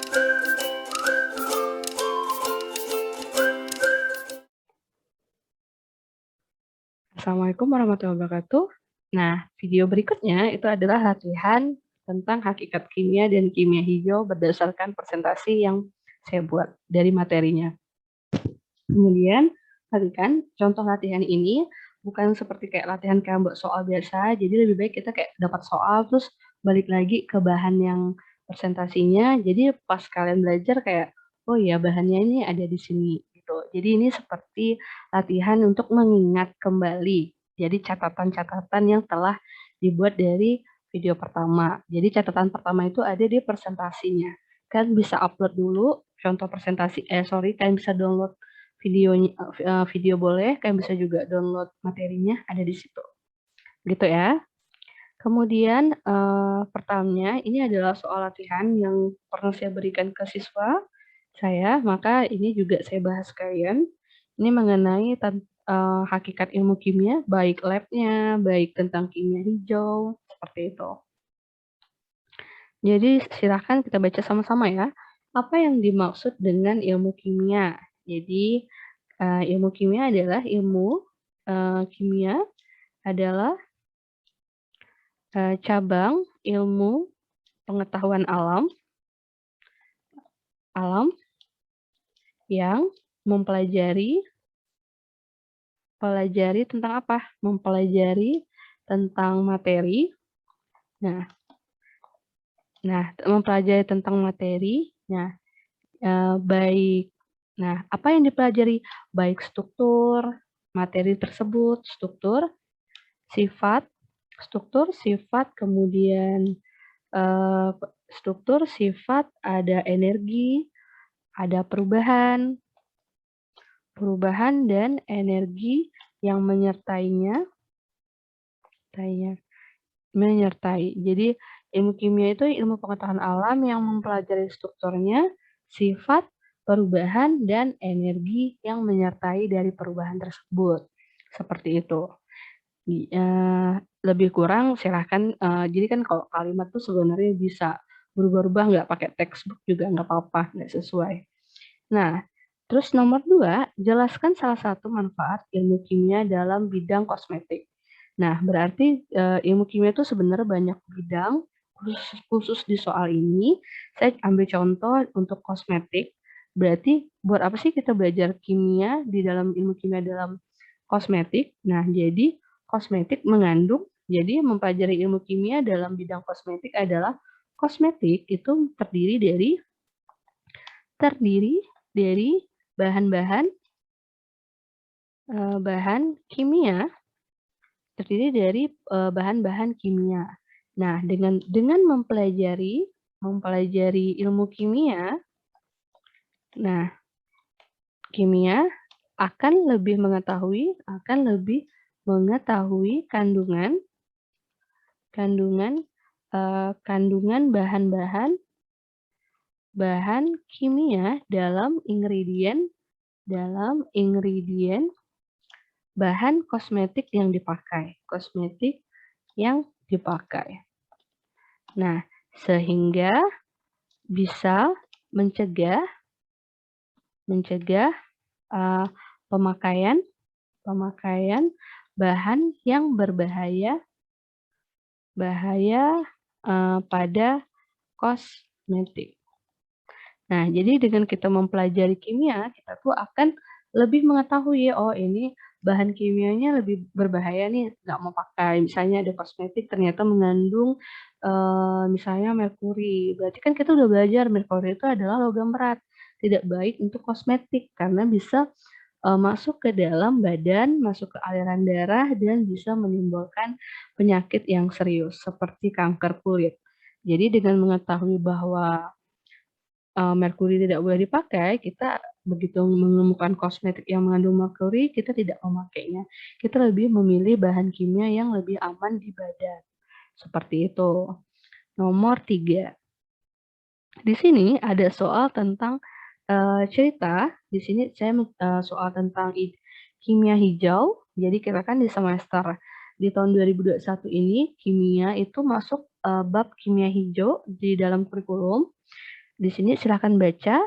Assalamualaikum warahmatullahi wabarakatuh. Nah, video berikutnya itu adalah latihan tentang hakikat kimia dan kimia hijau berdasarkan presentasi yang saya buat dari materinya. Kemudian, perhatikan contoh latihan ini bukan seperti kayak latihan kayak buat soal biasa, jadi lebih baik kita kayak dapat soal terus balik lagi ke bahan yang presentasinya, jadi pas kalian belajar kayak, oh iya bahannya ini ada di sini gitu. Jadi ini seperti latihan untuk mengingat kembali. Jadi catatan-catatan yang telah dibuat dari video pertama. Jadi catatan pertama itu ada di presentasinya. Kan bisa upload dulu contoh presentasi, kalian bisa download videonya, video boleh, kalian bisa juga download materinya ada di situ, gitu ya. Kemudian, pertamanya ini adalah soal latihan yang pernah saya berikan ke siswa saya, maka ini juga saya bahas kalian. Ini mengenai hakikat ilmu kimia, baik lab-nya, baik tentang kimia hijau, seperti itu. Jadi silahkan kita baca sama-sama ya. Apa yang dimaksud dengan ilmu kimia? Jadi ilmu kimia adalah kimia adalah cabang ilmu pengetahuan alam alam yang mempelajari tentang apa? Mempelajari tentang materi. Nah mempelajari tentang materi. Baik. Nah, apa yang dipelajari? Baik struktur materi tersebut, sifat, kemudian eee, struktur, sifat, ada energi, ada perubahan dan energi yang menyertai. Jadi, ilmu kimia itu ilmu pengetahuan alam yang mempelajari strukturnya, sifat, perubahan, dan energi yang menyertai dari perubahan tersebut. Seperti itu. Lebih kurang silahkan, jadi kan kalau kalimat tuh sebenarnya bisa berubah-ubah, nggak pakai textbook juga nggak apa-apa, nggak sesuai. Nah, terus nomor 2, jelaskan salah satu manfaat ilmu kimia dalam bidang kosmetik. Nah, berarti, ilmu kimia itu sebenarnya banyak bidang, khusus khusus di soal ini, saya ambil contoh untuk kosmetik, berarti buat apa sih kita belajar kimia di dalam ilmu kimia dalam kosmetik? Nah, jadi kosmetik mengandung jadi mempelajari ilmu kimia dalam bidang kosmetik adalah kosmetik itu terdiri dari bahan-bahan, bahan kimia, terdiri dari, bahan-bahan kimia. Nah, dengan mempelajari ilmu kimia, nah, kimia akan lebih mengetahui kandungan, kandungan bahan kimia dalam ingredient bahan kosmetik yang dipakai. Nah, sehingga bisa mencegah pemakaian bahan yang berbahaya pada kosmetik. Nah, jadi dengan kita mempelajari kimia, kita tuh akan lebih mengetahui, oh ini bahan kimianya lebih berbahaya nih, nggak mau pakai. Misalnya ada kosmetik ternyata mengandung, misalnya merkuri, berarti kan kita udah belajar merkuri itu adalah logam berat, tidak baik untuk kosmetik karena bisa, masuk ke dalam badan, masuk ke aliran darah, dan bisa menimbulkan penyakit yang serius seperti kanker kulit. Jadi dengan mengetahui bahwa merkuri tidak boleh dipakai, kita begitu menemukan kosmetik yang mengandung merkuri, kita tidak memakainya. Kita lebih memilih bahan kimia yang lebih aman di badan, seperti itu. Nomor 3, di sini ada soal tentang, cerita, di sini saya soal tentang kimia hijau, jadi kita kan di semester di tahun 2021 ini, kimia itu masuk, bab kimia hijau di dalam kurikulum. Di sini silakan baca,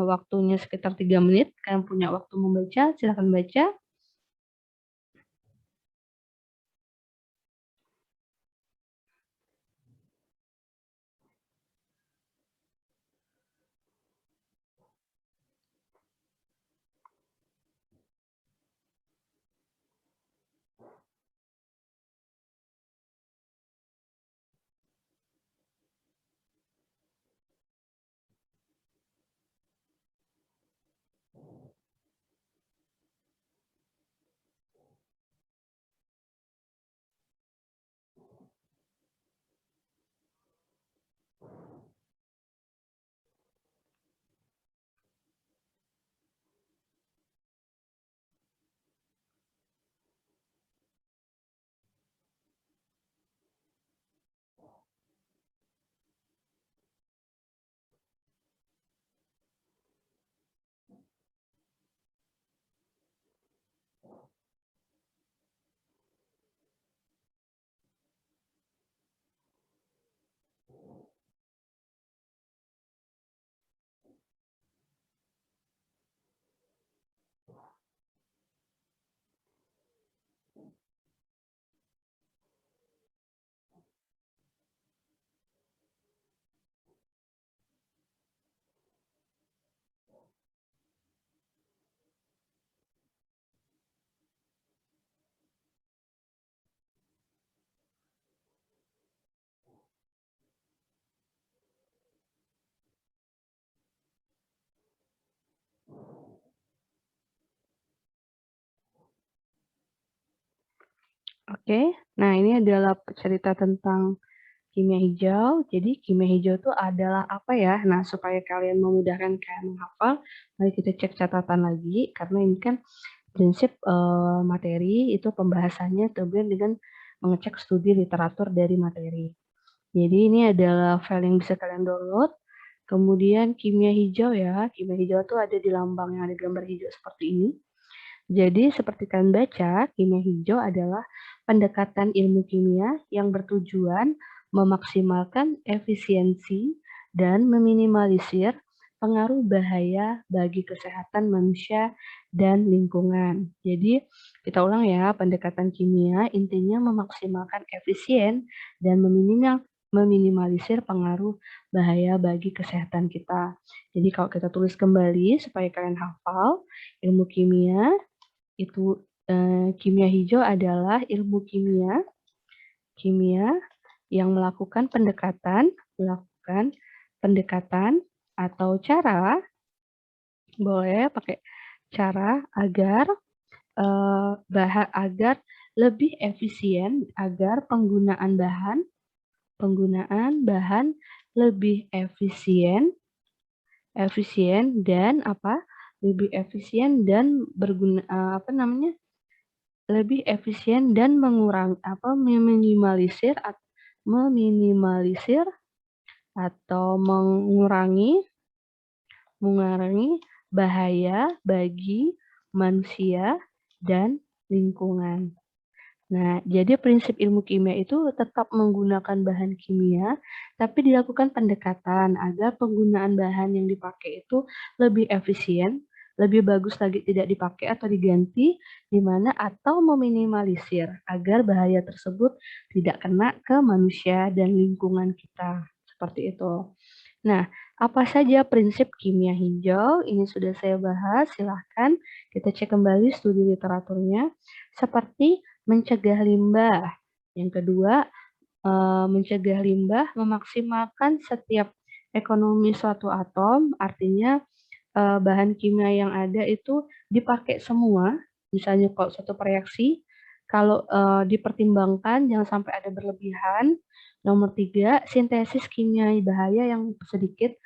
waktunya sekitar 3 menit, kalian punya waktu membaca, silakan baca. Oke, nah ini adalah cerita tentang kimia hijau. Jadi kimia hijau itu adalah apa ya? Nah, supaya kalian memudahkan kalian menghafal, mari kita cek catatan lagi karena ini kan prinsip, materi itu pembahasannya kemudian dengan mengecek studi literatur dari materi. Jadi ini adalah file yang bisa kalian download, kemudian kimia hijau ya, kimia hijau itu ada di lambang yang ada gambar hijau seperti ini. Jadi seperti kalian baca, kimia hijau adalah pendekatan ilmu kimia yang bertujuan memaksimalkan efisiensi dan meminimalisir pengaruh bahaya bagi kesehatan manusia dan lingkungan. Jadi kita ulang ya, pendekatan kimia intinya memaksimalkan efisien dan meminimalisir pengaruh bahaya bagi kesehatan kita. Jadi kalau kita tulis kembali supaya kalian hafal, ilmu kimia itu, kimia hijau adalah ilmu kimia kimia yang melakukan pendekatan atau cara, boleh pakai cara agar, agar lebih efisien, agar penggunaan bahan lebih efisien efisien dan apa, lebih efisien dan apa namanya, lebih efisien dan meminimalisir atau mengurangi bahaya bagi manusia dan lingkungan. Nah, jadi prinsip ilmu kimia itu tetap menggunakan bahan kimia, tapi dilakukan pendekatan agar penggunaan bahan yang dipakai itu lebih efisien, lebih bagus lagi tidak dipakai atau diganti, di mana atau meminimalisir agar bahaya tersebut tidak kena ke manusia dan lingkungan kita. Seperti itu. Nah, apa saja prinsip kimia hijau? Ini sudah saya bahas, silahkan kita cek kembali studi literaturnya. Seperti mencegah limbah. Yang kedua, mencegah limbah memaksimalkan setiap ekonomi suatu atom, artinya bahan kimia yang ada itu dipakai semua, misalnya kalau suatu reaksi, kalau dipertimbangkan jangan sampai ada berlebihan. Nomor 3, sintesis kimia bahaya yang sedikit,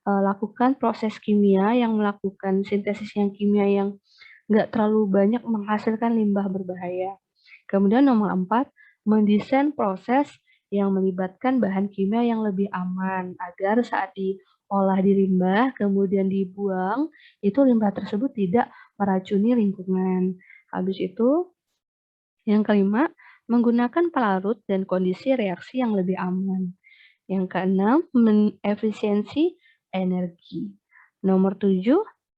lakukan proses kimia yang melakukan sintesis yang kimia yang nggak terlalu banyak menghasilkan limbah berbahaya. Kemudian nomor 4, mendesain proses yang melibatkan bahan kimia yang lebih aman agar saat diolah di limbah kemudian dibuang, itu limbah tersebut tidak meracuni lingkungan. Habis itu, yang kelima, menggunakan pelarut dan kondisi reaksi yang lebih aman. Yang keenam, efisiensi energi. Nomor 7,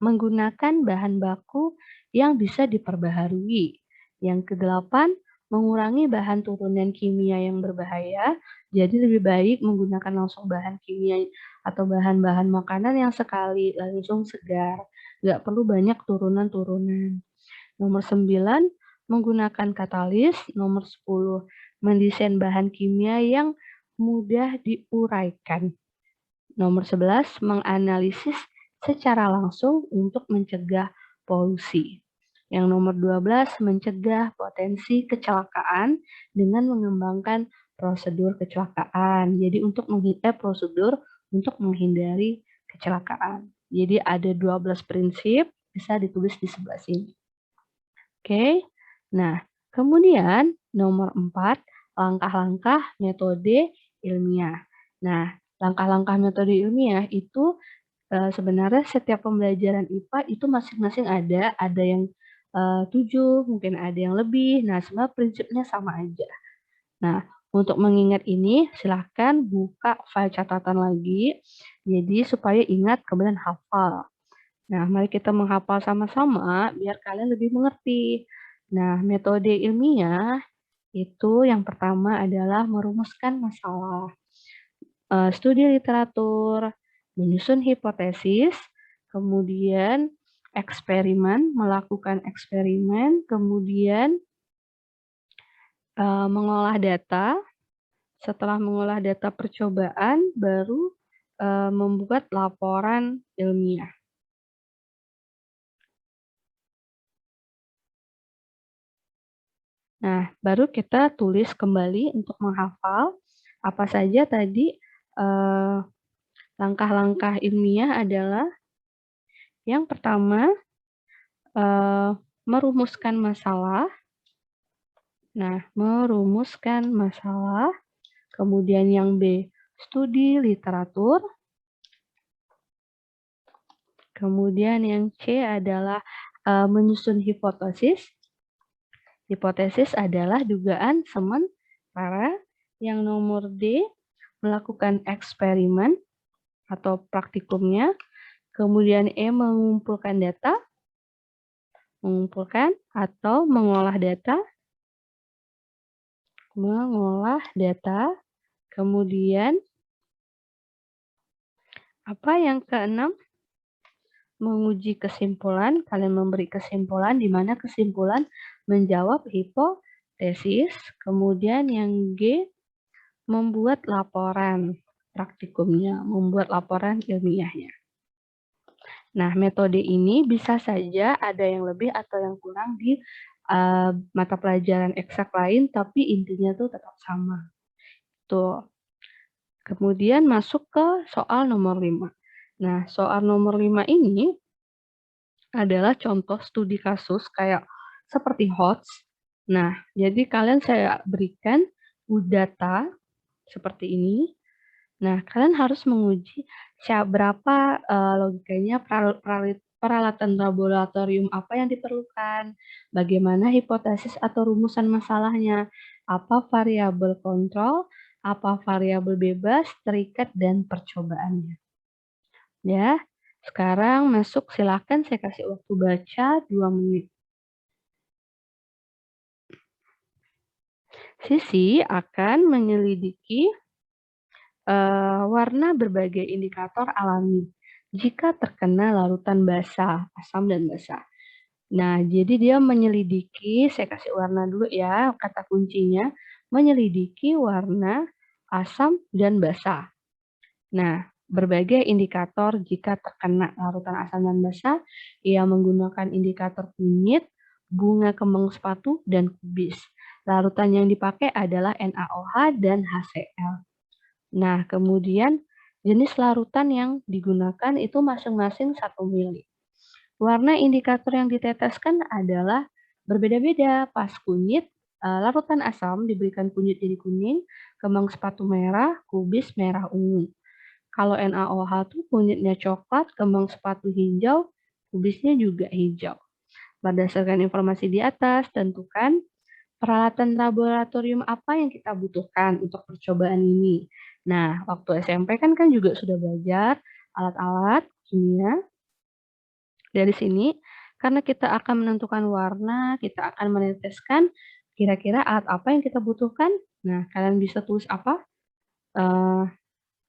menggunakan bahan baku yang bisa diperbaharui. Yang ke-8, mengurangi bahan turunan kimia yang berbahaya. Jadi lebih baik menggunakan langsung bahan kimia atau bahan-bahan makanan yang sekali langsung segar. Nggak perlu banyak turunan-turunan. Nomor 9, menggunakan katalis. Nomor 10, mendesain bahan kimia yang mudah diuraikan. Nomor 11, menganalisis secara langsung untuk mencegah polusi. Yang nomor 12, mencegah potensi kecelakaan dengan mengembangkan prosedur kecelakaan. Jadi prosedur untuk menghindari kecelakaan. Jadi ada 12 prinsip, bisa ditulis di sebelah sini. Oke. Nah, kemudian nomor 4, langkah-langkah metode ilmiah. Nah, langkah-langkah metode ilmiah itu sebenarnya setiap pembelajaran IPA itu masing-masing ada yang 7, mungkin ada yang lebih. Nah, sebenarnya prinsipnya sama aja. Nah, untuk mengingat ini silahkan buka file catatan lagi, jadi supaya ingat kemudian hafal. Nah, mari kita menghafal sama-sama biar kalian lebih mengerti. Nah, metode ilmiah itu yang pertama adalah merumuskan masalah, studi literatur, menyusun hipotesis, kemudian melakukan eksperimen, kemudian mengolah data. Setelah mengolah data percobaan, baru membuat laporan ilmiah. Nah, baru kita tulis kembali untuk menghafal apa saja tadi langkah-langkah ilmiah adalah yang pertama merumuskan masalah. Nah, merumuskan masalah. Kemudian yang B, studi literatur. Kemudian yang C adalah menyusun hipotesis. Hipotesis adalah dugaan sementara. Yang nomor D, melakukan eksperimen atau praktikumnya. Kemudian E, mengumpulkan data. Mengumpulkan atau mengolah data. Mengolah data. Kemudian, apa yang keenam? Menguji kesimpulan. Kalian memberi kesimpulan, di mana kesimpulan menjawab hipotesis. Kemudian yang G, membuat laporan praktikumnya, membuat laporan ilmiahnya. Nah, metode ini bisa saja ada yang lebih atau yang kurang di mata pelajaran eksak lain, tapi intinya tuh tetap sama. Tuh. Kemudian masuk ke soal nomor 5. Nah, soal nomor 5 ini adalah contoh studi kasus kayak seperti HOTS. Nah, jadi kalian saya berikan data seperti ini. Nah, kalian harus menguji berapa logikanya peralatan laboratorium apa yang diperlukan, bagaimana hipotesis atau rumusan masalahnya, apa variabel kontrol, apa variabel bebas, terikat, dan percobaannya. Ya, sekarang masuk silakan saya kasih waktu baca 2 menit. Sisi akan menyelidiki warna berbagai indikator alami jika terkena larutan basah, asam dan basah. Nah, jadi dia menyelidiki, saya kasih warna dulu ya, kata kuncinya, menyelidiki warna, asam, dan basah. Nah, berbagai indikator jika terkena larutan asam dan basah, ia menggunakan indikator kunyit, bunga kembang sepatu, dan kubis. Larutan yang dipakai adalah NaOH dan HCl. Nah, kemudian jenis larutan yang digunakan itu masing-masing 1 mili. Warna indikator yang diteteskan adalah berbeda-beda. Pas kunyit, larutan asam diberikan kunyit jadi kuning, kembang sepatu merah, kubis merah ungu. Kalau NaOH tuh kunyitnya coklat, kembang sepatu hijau, kubisnya juga hijau. Berdasarkan informasi di atas, tentukan peralatan laboratorium apa yang kita butuhkan untuk percobaan ini. Nah, waktu SMP kan juga sudah belajar alat-alat kimia. Dari sini, karena kita akan menentukan warna, kita akan meneteskan kira-kira alat apa yang kita butuhkan. Nah, kalian bisa tulis apa? Eee,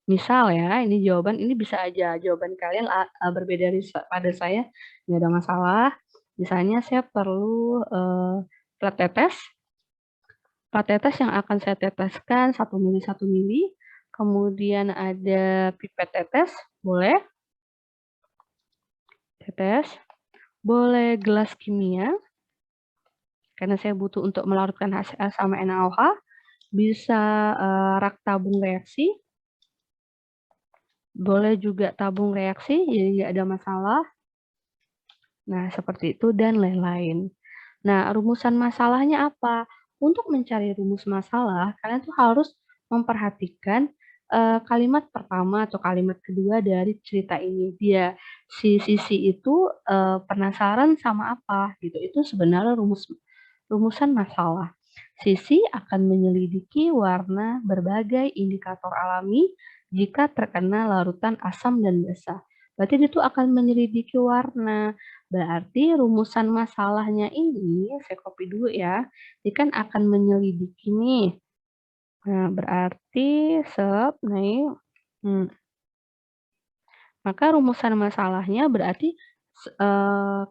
misal ya, ini jawaban ini bisa aja jawaban kalian berbeda pada saya, nggak ada masalah. Misalnya saya perlu, plat tetes. Plat tetes yang akan saya teteskan 1 mili, kemudian ada pipet tetes, boleh, tetes, boleh gelas kimia, karena saya butuh untuk melarutkan HCl sama NaOH, bisa, rak tabung reaksi, boleh juga tabung reaksi, jadi nggak ada masalah. Nah, seperti itu dan lain-lain. Nah, rumusan masalahnya apa? Untuk mencari rumus masalah, kalian tuh harus memperhatikan, kalimat pertama atau kalimat kedua dari cerita ini. Si Sisi itu, penasaran sama apa gitu, itu sebenarnya rumusan masalah. Sisi akan menyelidiki warna berbagai indikator alami jika terkena larutan asam dan basa. Berarti dia tuh akan menyelidiki warna. Berarti rumusan masalahnya ini, saya copy dulu ya, dia kan akan menyelidiki nih. Nah, berarti nih, hmm, maka rumusan masalahnya berarti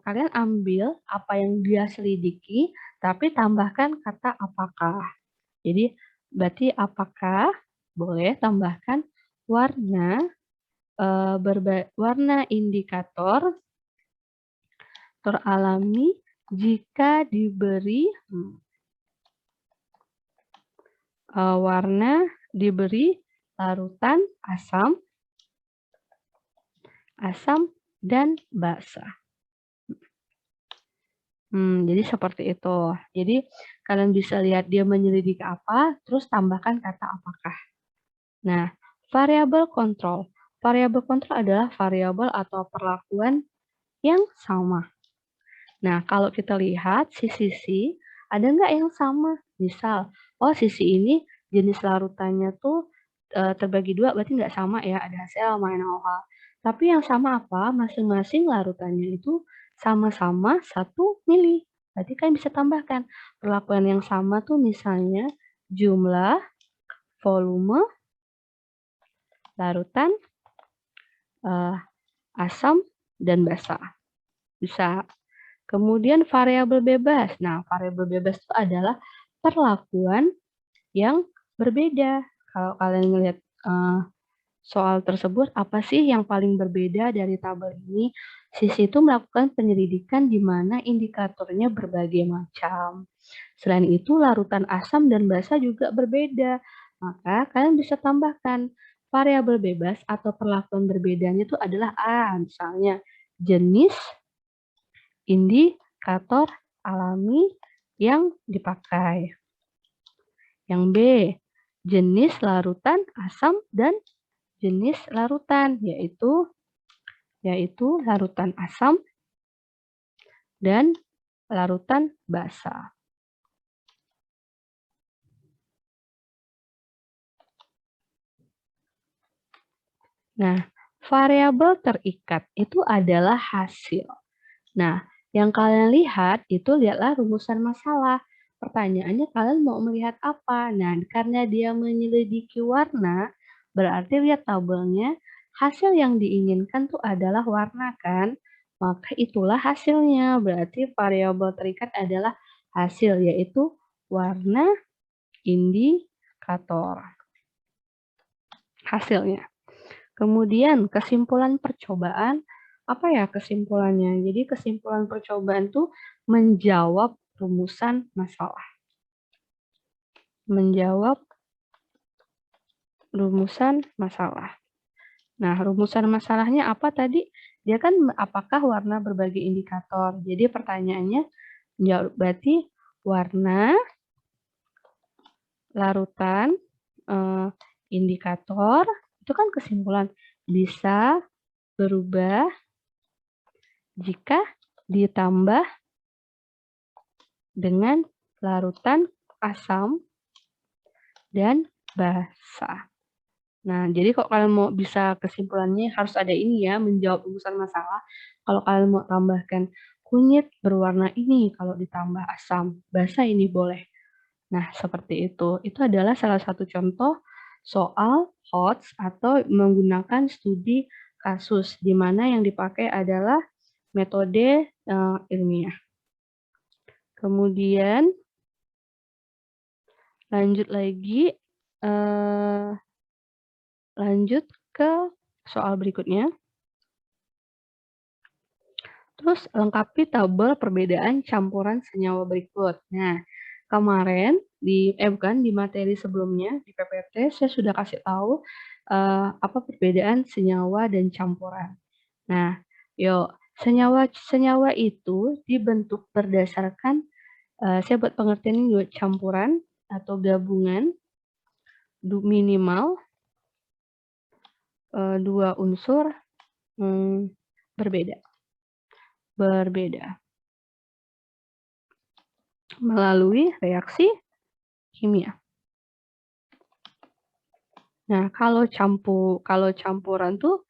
kalian ambil apa yang dia selidiki, tapi tambahkan kata apakah. Jadi, berarti apakah boleh tambahkan warna, warna indikator teralami jika diberi warna diberi larutan asam dan basa. Jadi seperti itu. Jadi kalian bisa lihat dia menyelidiki apa, terus tambahkan kata apakah. Nah, variabel kontrol. Variabel kontrol adalah variabel atau perlakuan yang sama. Nah, kalau kita lihat sisi ada nggak yang sama? Misal, oh sisi ini jenis larutannya tuh terbagi dua, berarti nggak sama ya, ada HCl sama NaOH. Tapi yang sama apa? Masing-masing larutannya itu sama-sama 1 mili. Berarti kan bisa tambahkan perlakuan yang sama tuh misalnya jumlah, volume, larutan, asam, dan basa. Bisa. Kemudian variabel bebas. Nah, variabel bebas itu adalah perlakuan yang berbeda. Kalau kalian melihat soal tersebut, apa sih yang paling berbeda dari tabel ini? Sisi itu melakukan penyelidikan di mana indikatornya berbagai macam. Selain itu, larutan asam dan basa juga berbeda. Maka kalian bisa tambahkan variabel bebas atau perlakuan berbedanya itu adalah misalnya jenis indikator alami yang dipakai. Yang B, jenis larutan asam dan jenis larutan, yaitu larutan asam dan larutan basa. Nah, variabel terikat itu adalah hasil. Nah, yang kalian lihat itu lihatlah rumusan masalah. Pertanyaannya kalian mau melihat apa? Nah, karena dia menyelidiki warna, berarti lihat tabelnya, hasil yang diinginkan tuh adalah warna kan? Maka itulah hasilnya. Berarti variabel terikat adalah hasil, yaitu warna indikator. Hasilnya. Kemudian kesimpulan percobaan, apa ya kesimpulannya? Jadi kesimpulan percobaan tuh menjawab rumusan masalah. Menjawab rumusan masalah. Nah, rumusan masalahnya apa tadi? Dia kan apakah warna berbagai indikator. Jadi pertanyaannya berarti warna, larutan, indikator, itu kan kesimpulan bisa berubah jika ditambah dengan larutan asam dan basa. Nah, jadi kalau kalian mau bisa kesimpulannya harus ada ini ya, menjawab rumusan masalah. Kalau kalian mau tambahkan kunyit berwarna ini, kalau ditambah asam basa ini boleh. Nah, seperti itu. Itu adalah salah satu contoh soal HOTS atau menggunakan studi kasus, di mana yang dipakai adalah metode ilmiah. Kemudian lanjut lagi, lanjut ke soal berikutnya. Terus lengkapi tabel perbedaan campuran senyawa berikut. Nah, kemarin di materi sebelumnya di PPT saya sudah kasih tahu apa perbedaan senyawa dan campuran. Nah, yuk senyawa itu dibentuk berdasarkan saya buat pengertian ini juga campuran atau gabungan minimal dua unsur berbeda melalui reaksi kimia. Nah, kalau campuran tuh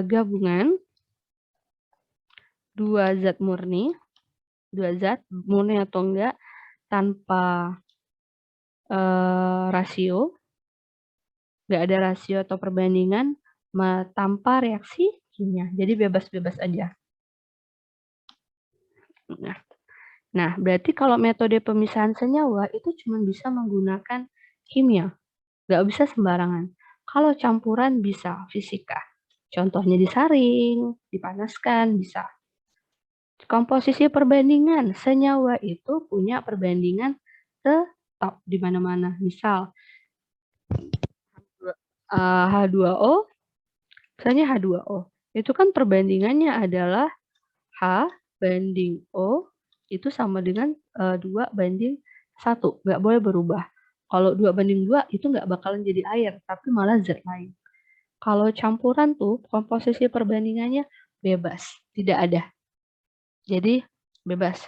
gabungan dua zat murni atau enggak tanpa rasio, nggak ada rasio atau perbandingan tanpa reaksi kimia. Jadi bebas-bebas aja. Nah, berarti kalau metode pemisahan senyawa itu cuma bisa menggunakan kimia, nggak bisa sembarangan. Kalau campuran bisa fisika. Contohnya disaring, dipanaskan, bisa. Komposisi perbandingan, senyawa itu punya perbandingan tetap di mana-mana. Misal, H2O, misalnya H2O. Itu kan perbandingannya adalah H banding O, itu sama dengan 2 banding 1. Nggak boleh berubah. Kalau 2 banding 2, itu nggak bakalan jadi air, tapi malah zat lain. Kalau campuran tuh, komposisi perbandingannya bebas, tidak ada. Jadi, bebas.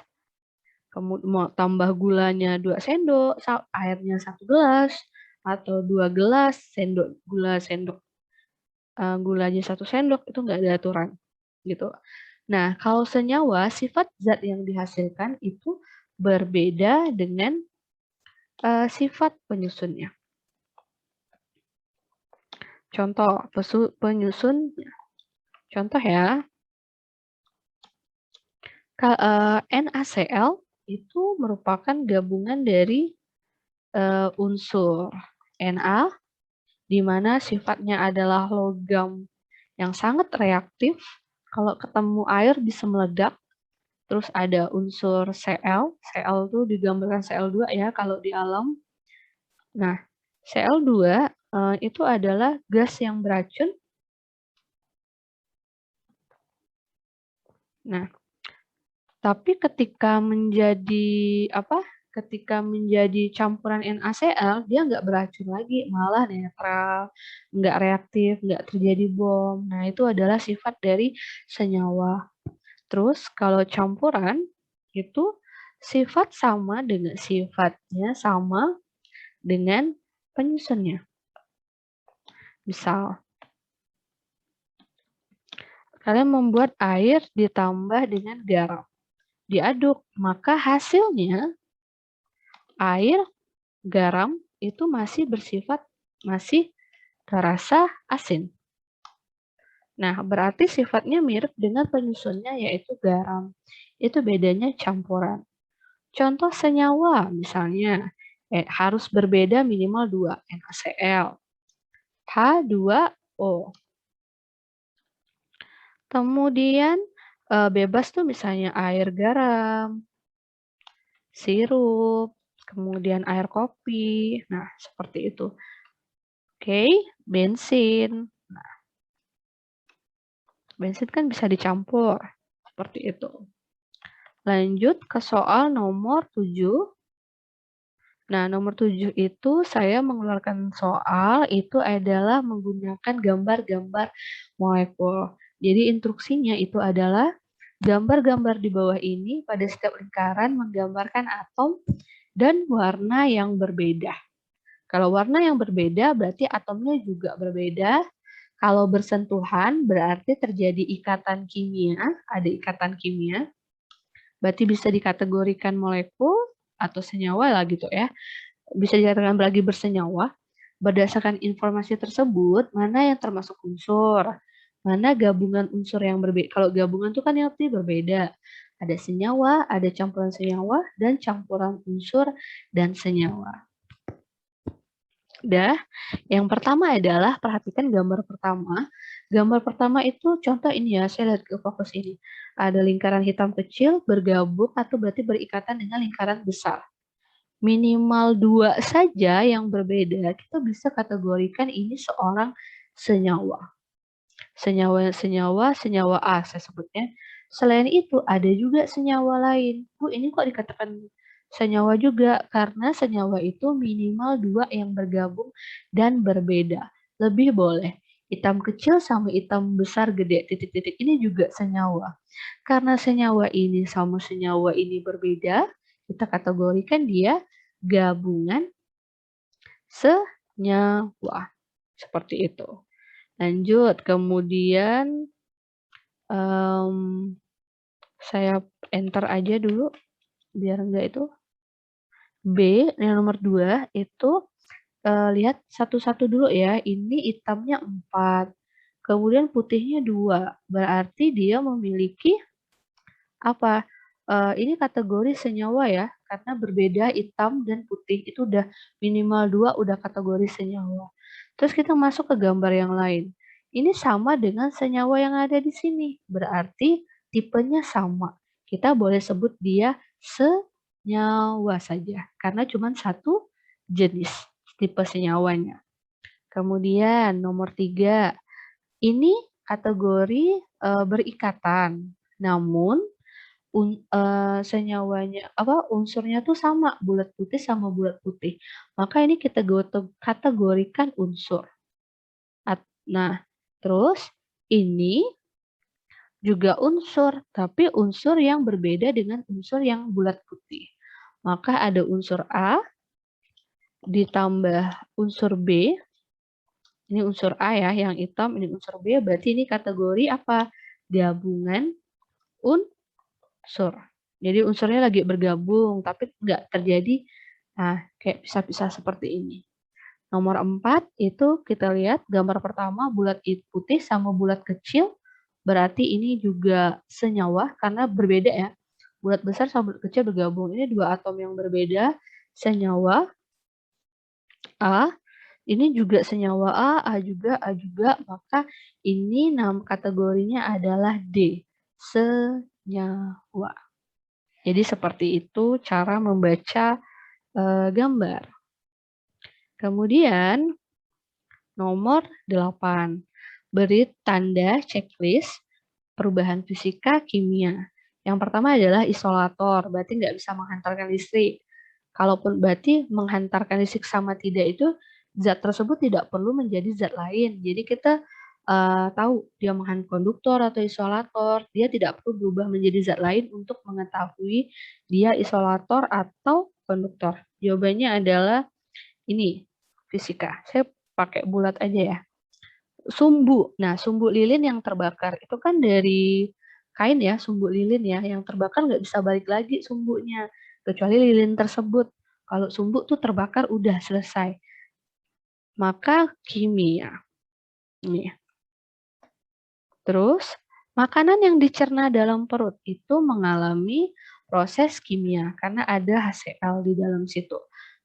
Kamu mau tambah gulanya 2 sendok, airnya 1 gelas, atau 2 gelas, gulanya 1 sendok, itu nggak ada aturan. Gitu. Nah, kalau senyawa, sifat zat yang dihasilkan itu berbeda dengan sifat penyusunnya. Contoh, penyusun. Contoh ya, NaCl itu merupakan gabungan dari unsur Na, di mana sifatnya adalah logam yang sangat reaktif. Kalau ketemu air bisa meledak. Terus ada unsur Cl. Cl itu digambarkan Cl2 ya kalau di alam. Nah, Cl2 itu adalah gas yang beracun. Nah, tapi ketika menjadi campuran NaCl, dia nggak beracun lagi, malah netral, nggak reaktif, nggak terjadi bom. Nah, itu adalah sifat dari senyawa. Terus kalau campuran itu sifatnya sama dengan penyusunnya. Misal, kalian membuat air ditambah dengan garam. Diaduk, maka hasilnya air, garam itu masih terasa asin. Nah, berarti sifatnya mirip dengan penyusunnya yaitu garam. Itu bedanya campuran. Contoh senyawa misalnya harus berbeda minimal 2, NaCl, H2O. Kemudian bebas tuh misalnya air garam, sirup, kemudian air kopi. Nah, seperti itu. Oke, bensin. Nah, bensin kan bisa dicampur. Seperti itu. Lanjut ke soal nomor 7. Nah, nomor 7 itu saya mengeluarkan soal itu adalah menggunakan gambar-gambar molekul. Jadi instruksinya itu adalah gambar-gambar di bawah ini pada setiap lingkaran menggambarkan atom dan warna yang berbeda. Kalau warna yang berbeda berarti atomnya juga berbeda. Kalau bersentuhan berarti terjadi ikatan kimia, ada ikatan kimia. Berarti bisa dikategorikan molekul atau senyawa lah gitu ya. Bisa dikatakan lagi bersenyawa. Berdasarkan informasi tersebut, mana yang termasuk unsur, mana gabungan unsur yang berbeda. Kalau gabungan itu kan yang berbeda. Ada senyawa, ada campuran senyawa, dan campuran unsur dan senyawa. Udah, yang pertama adalah perhatikan gambar pertama. Gambar pertama itu contoh ini ya, saya lihat ke fokus ini. Ada lingkaran hitam kecil bergabung atau berarti berikatan dengan lingkaran besar. Minimal 2 saja yang berbeda, kita bisa kategorikan ini seorang senyawa. Senyawa A saya sebutnya. Selain itu ada juga senyawa lain. Bu, ini kok dikatakan senyawa juga? Karena senyawa itu minimal 2 yang bergabung dan berbeda. Lebih boleh. Hitam kecil sama hitam besar gede, titik-titik ini juga senyawa. Karena senyawa ini sama senyawa ini berbeda, kita kategorikan dia gabungan senyawa. Seperti itu. Lanjut, kemudian saya enter aja dulu, biar enggak itu. B, yang nomor 2 itu lihat satu-satu dulu ya, ini hitamnya 4, kemudian putihnya 2, berarti dia memiliki apa? Ini kategori senyawa ya, karena berbeda hitam dan putih, itu udah minimal 2 udah kategori senyawa. Terus kita masuk ke gambar yang lain. Ini sama dengan senyawa yang ada di sini, berarti tipenya sama. Kita boleh sebut dia senyawa saja, karena cuma satu jenis tipe senyawanya. Kemudian nomor 3, ini kategori berikatan, namun senyawanya unsurnya tuh sama, bulat putih sama bulat putih. Maka ini kita kategorikan unsur. Nah, terus ini juga unsur, tapi unsur yang berbeda dengan unsur yang bulat putih. Maka ada unsur A ditambah unsur B. Ini unsur A ya, yang hitam, ini unsur B, berarti ini kategori apa? Gabungan unsur. Jadi unsurnya lagi bergabung, tapi nggak terjadi kayak pisah-pisah seperti ini. Nomor 4 itu kita lihat gambar pertama bulat putih sama bulat kecil, berarti ini juga senyawa karena berbeda ya. Bulat besar sama bulat kecil bergabung. Ini dua atom yang berbeda, senyawa A. Ini juga senyawa A juga, maka ini kategorinya adalah D, senyawa. Jadi seperti itu cara membaca gambar. Kemudian nomor 8, beri tanda checklist perubahan fisika kimia. Yang pertama adalah isolator, berarti nggak bisa menghantarkan listrik. Kalaupun berarti menghantarkan listrik sama tidak itu zat tersebut tidak perlu menjadi zat lain. Jadi kita tahu dia konduktor atau isolator, dia tidak perlu berubah menjadi zat lain untuk mengetahui dia isolator atau konduktor. Jawabannya adalah ini, fisika. Saya pakai bulat aja ya. Sumbu. Nah, sumbu lilin yang terbakar itu kan dari kain ya, sumbu lilin ya. Yang terbakar nggak bisa balik lagi sumbunya, kecuali lilin tersebut. Kalau sumbu tuh terbakar udah selesai. Maka kimia. Nih. Terus, makanan yang dicerna dalam perut itu mengalami proses kimia karena ada HCl di dalam situ.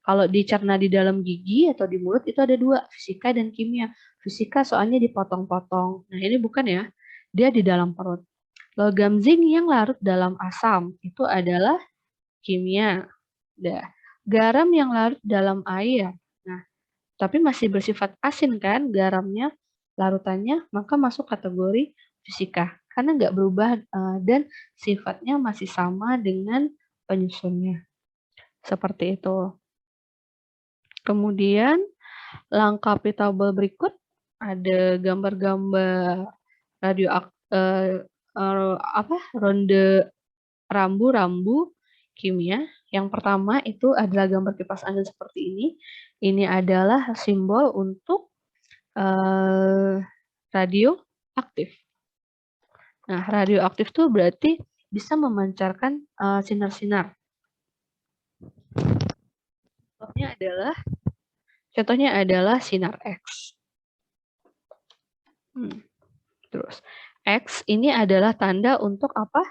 Kalau dicerna di dalam gigi atau di mulut itu ada 2, fisika dan kimia. Fisika soalnya dipotong-potong. Nah, ini bukan ya. Dia di dalam perut. Logam zinc yang larut dalam asam itu adalah kimia. Garam yang larut dalam air. Nah, tapi masih bersifat asin kan garamnya, larutannya, maka masuk kategori fisika. Karena nggak berubah dan sifatnya masih sama dengan penyusunnya. Seperti itu. Kemudian lengkapi tabel berikut, ada gambar-gambar ronde rambu-rambu kimia. Yang pertama itu adalah gambar kipas angin seperti ini. Ini adalah simbol untuk radioaktif. Nah, radioaktif itu berarti bisa memancarkan sinar-sinar. Contohnya adalah sinar X. Terus X ini adalah tanda untuk apa?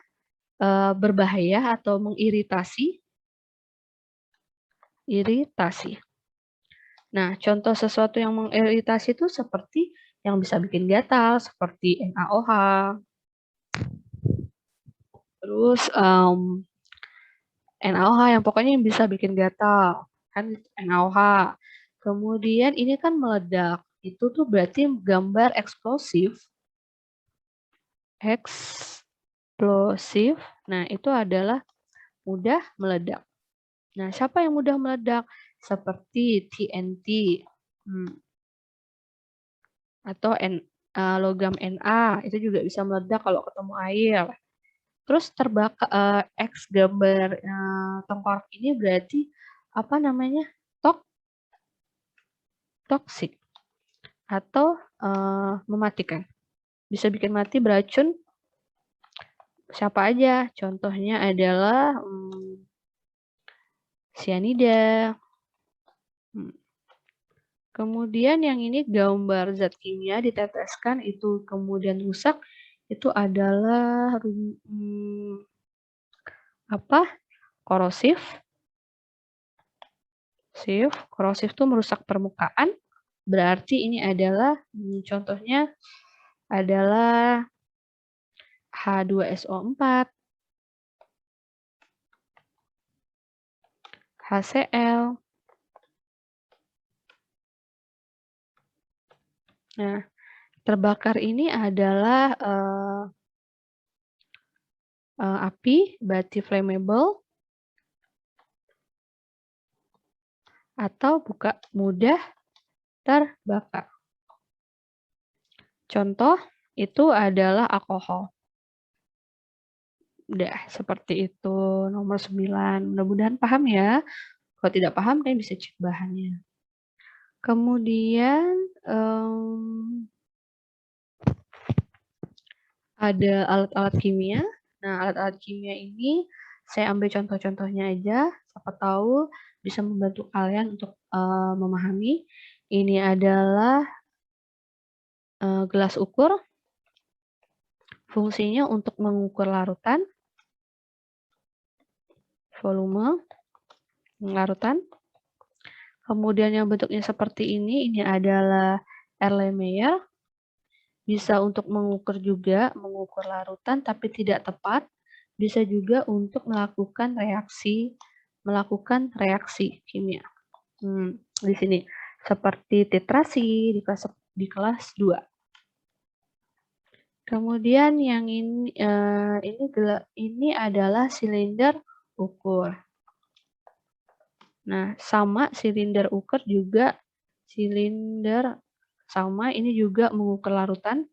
Berbahaya atau mengiritasi. Nah, contoh sesuatu yang mengiritasi itu seperti yang bisa bikin gatal, seperti NaOH. Terus NaOH yang pokoknya yang bisa bikin gatal, kan NaOH. Kemudian ini kan meledak, itu tuh berarti gambar eksplosif. Nah, itu adalah mudah meledak. Nah, siapa yang mudah meledak? Seperti TNT atau logam Na, itu juga bisa meledak kalau ketemu air. Terus terbakar X gambar tengkorak ini berarti apa namanya? Toksik atau mematikan. Bisa bikin mati, beracun. Siapa aja? Contohnya adalah cyanida. Kemudian yang ini gambar zat kimia diteteskan itu kemudian rusak, itu adalah korosif. Korosif itu merusak permukaan, berarti ini adalah contohnya adalah H2SO4, HCl. Nah, terbakar ini adalah api, berarti flammable, atau mudah terbakar. Contoh itu adalah alkohol. Udah, seperti itu. Nomor 9. Mudah-mudahan paham ya. Kalau tidak paham, kalian bisa cek bahannya. Kemudian ada alat-alat kimia. Nah, alat-alat kimia ini saya ambil contoh-contohnya aja. Siapa tahu bisa membantu kalian untuk memahami. Ini adalah gelas ukur. Fungsinya untuk mengukur larutan, volume, larutan. Kemudian yang bentuknya seperti ini adalah Erlenmeyer. Bisa untuk mengukur larutan tapi tidak tepat. Bisa juga untuk melakukan reaksi kimia. Di sini seperti titrasi di kelas 2. Kemudian yang ini adalah silinder ukur. Nah, sama silinder ukur juga ini juga mengukur larutan.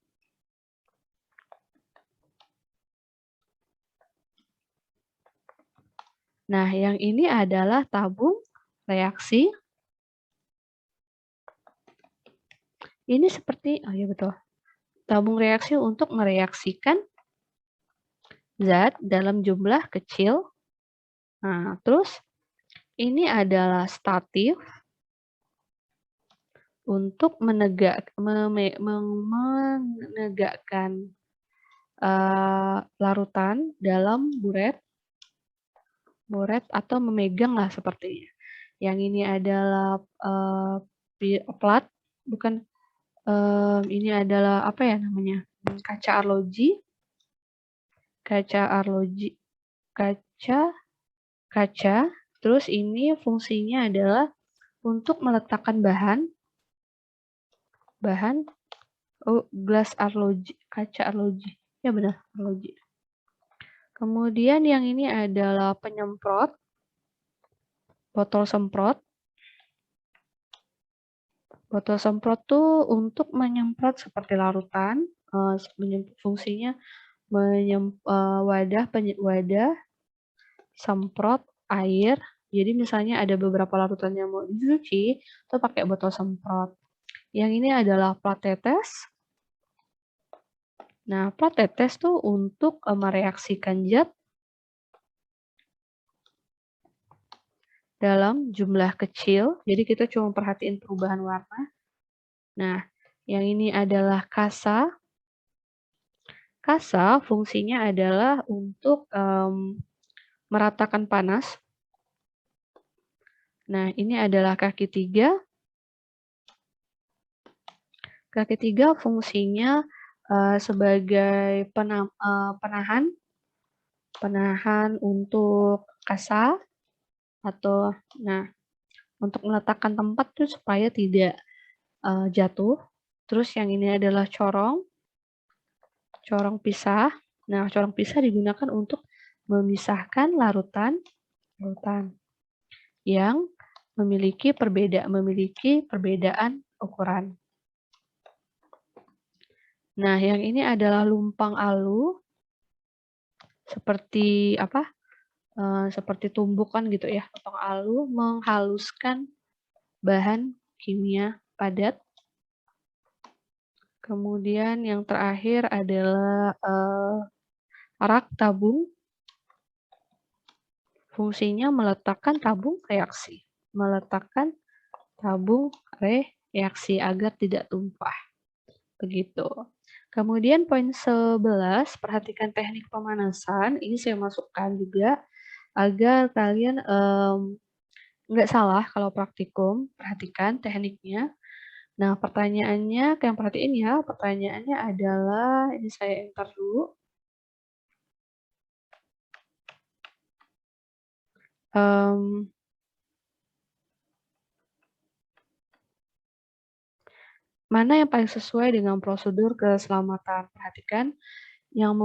Nah, yang ini adalah tabung reaksi. Ini seperti, betul. Tabung reaksi untuk mereaksikan zat dalam jumlah kecil. Nah, terus ini adalah statif untuk menegakkan larutan dalam buret atau memegang lah sepertinya. Yang ini adalah plat, bukan, ini adalah apa ya namanya? Kaca arloji. Terus ini fungsinya adalah untuk meletakkan gelas arloji, kaca arloji. Ya benar, arloji. Kemudian yang ini adalah penyemprot, botol semprot. Botol semprot tuh untuk menyemprot seperti larutan, fungsinya wadah semprot air. Jadi misalnya ada beberapa larutan yang mau dicuci, itu pakai botol semprot. Yang ini adalah plat tetes. Nah, plat tetes tuh untuk mereaksikan zat dalam jumlah kecil. Jadi kita cuma perhatiin perubahan warna. Nah, yang ini adalah kasa. Kasa fungsinya adalah untuk meratakan panas. Nah, ini adalah kaki 3. Kaki 3 fungsinya sebagai penahan untuk kasa atau untuk meletakkan tempat tuh supaya tidak jatuh. Terus yang ini adalah corong pisah. Nah, corong pisah digunakan untuk memisahkan larutan yang memiliki perbedaan ukuran. Nah, yang ini adalah lumpang alu, seperti apa? Seperti tumbukan gitu ya. Lumpang alu menghaluskan bahan kimia padat. Kemudian yang terakhir adalah rak tabung. Fungsinya meletakkan tabung reaksi. Meletakkan tabung reaksi agar tidak tumpah. Begitu. Kemudian poin 11, perhatikan teknik pemanasan. Ini saya masukkan juga agar kalian nggak salah kalau praktikum. Perhatikan tekniknya. Nah, pertanyaannya, kalian perhatiin ya, pertanyaannya adalah, ini saya enter dulu. Mana yang paling sesuai dengan prosedur keselamatan? Perhatikan, yang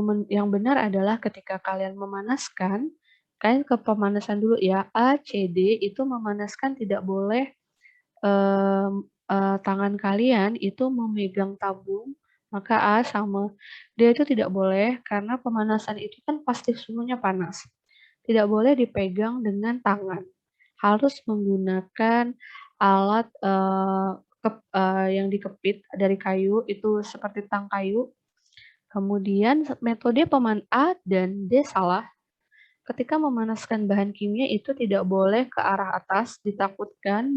benar adalah ketika kalian memanaskan, kalian ke pemanasan dulu ya. A, C, D itu memanaskan tidak boleh tangan kalian itu memegang tabung, maka A sama D itu tidak boleh karena pemanasan itu kan pasti suhunya panas. Tidak boleh dipegang dengan tangan. Harus menggunakan alat yang dikepit dari kayu, itu seperti tang kayu. Kemudian metode A dan D salah. Ketika memanaskan bahan kimia itu tidak boleh ke arah atas, ditakutkan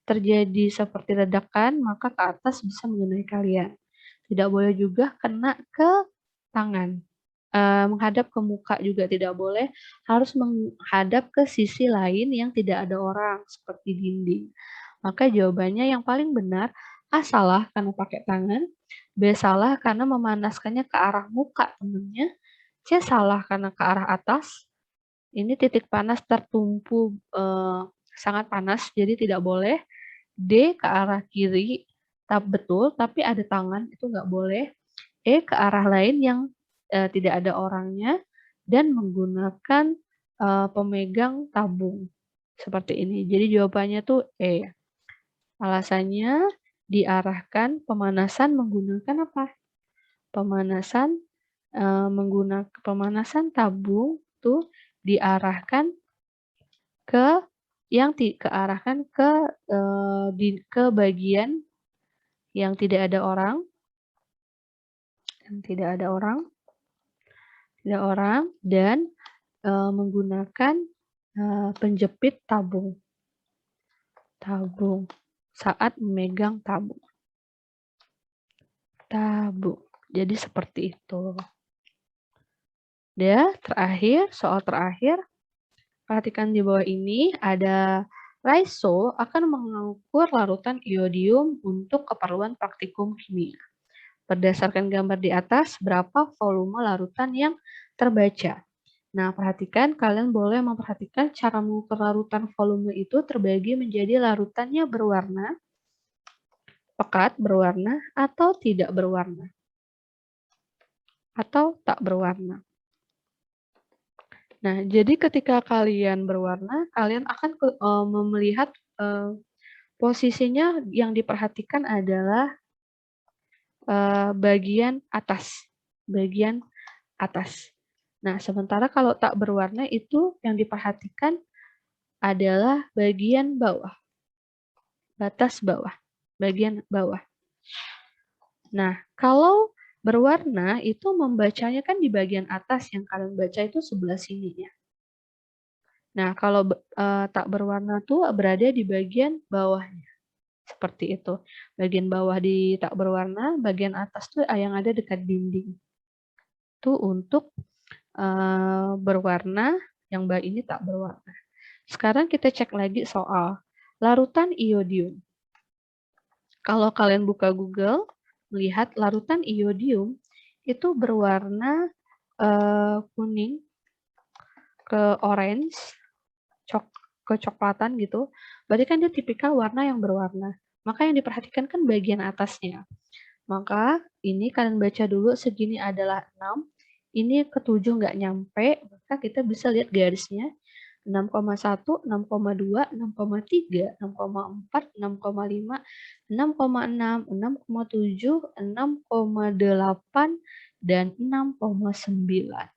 terjadi seperti ledakan, maka ke atas bisa mengenai kalian. Tidak boleh juga kena ke tangan. Menghadap ke muka juga tidak boleh, harus menghadap ke sisi lain yang tidak ada orang, seperti dinding. Maka jawabannya yang paling benar, A salah karena pakai tangan, B salah karena memanaskannya ke arah muka temennya, C salah karena ke arah atas. Ini titik panas tertumpu sangat panas, jadi tidak boleh. D ke arah kiri, betul, tapi ada tangan, itu nggak boleh. E ke arah lain yang tidak ada orangnya, dan menggunakan pemegang tabung. Seperti ini. Jadi jawabannya tuh E. Alasannya diarahkan pemanasan menggunakan apa? Menggunakan pemanasan tabung tuh diarahkan ke ke bagian yang tidak ada orang, dan menggunakan penjepit tabung saat memegang tabung. Jadi seperti itu. Dan soal terakhir, perhatikan di bawah ini ada Raiso akan mengukur larutan iodium untuk keperluan praktikum kimia. Berdasarkan gambar di atas, berapa volume larutan yang terbaca? Nah, perhatikan, kalian boleh memperhatikan cara mengukur larutan volume itu terbagi menjadi larutannya berwarna, pekat, berwarna, atau tidak berwarna, atau tak berwarna. Nah, jadi ketika kalian berwarna, kalian akan melihat posisinya yang diperhatikan adalah bagian atas. Nah, sementara kalau tak berwarna itu yang diperhatikan adalah bagian bawah, batas bawah, bagian bawah. Nah, kalau berwarna itu membacanya kan di bagian atas, yang kalian baca itu sebelah sini ya. Nah, kalau tak berwarna tuh berada di bagian bawahnya, seperti itu. Bagian bawah di tak berwarna, bagian atas tuh yang ada dekat dinding. Itu untuk berwarna, yang ini tak berwarna. Sekarang kita cek lagi soal larutan iodium. Kalau kalian buka Google, melihat larutan iodium itu berwarna kuning ke orange, kecoklatan gitu. Berarti kan dia tipikal warna yang berwarna. Maka yang diperhatikan kan bagian atasnya. Maka ini kalian baca dulu segini adalah 6. Ini ke 7 nggak nyampe, maka kita bisa lihat garisnya 6,1, 6,2, 6,3, 6,4, 6,5, 6,6, 6,7, 6,8, dan 6,9.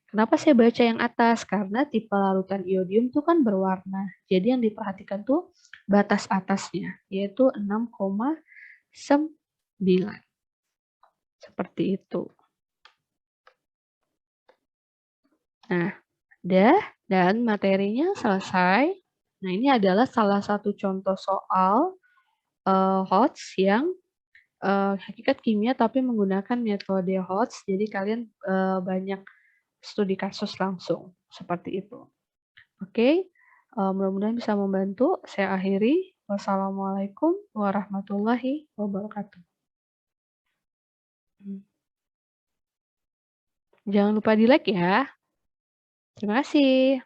Kenapa saya baca yang atas? Karena tipe larutan iodium itu kan berwarna. Jadi yang diperhatikan tuh batas atasnya, yaitu 6,9. Seperti itu. Nah, dan materinya selesai. Nah, ini adalah salah satu contoh soal HOTS yang hakikat kimia tapi menggunakan metode HOTS. Jadi kalian banyak studi kasus langsung seperti itu. Oke, mudah-mudahan bisa membantu. Saya akhiri. Wassalamualaikum warahmatullahi wabarakatuh. Jangan lupa di like ya. Terima kasih.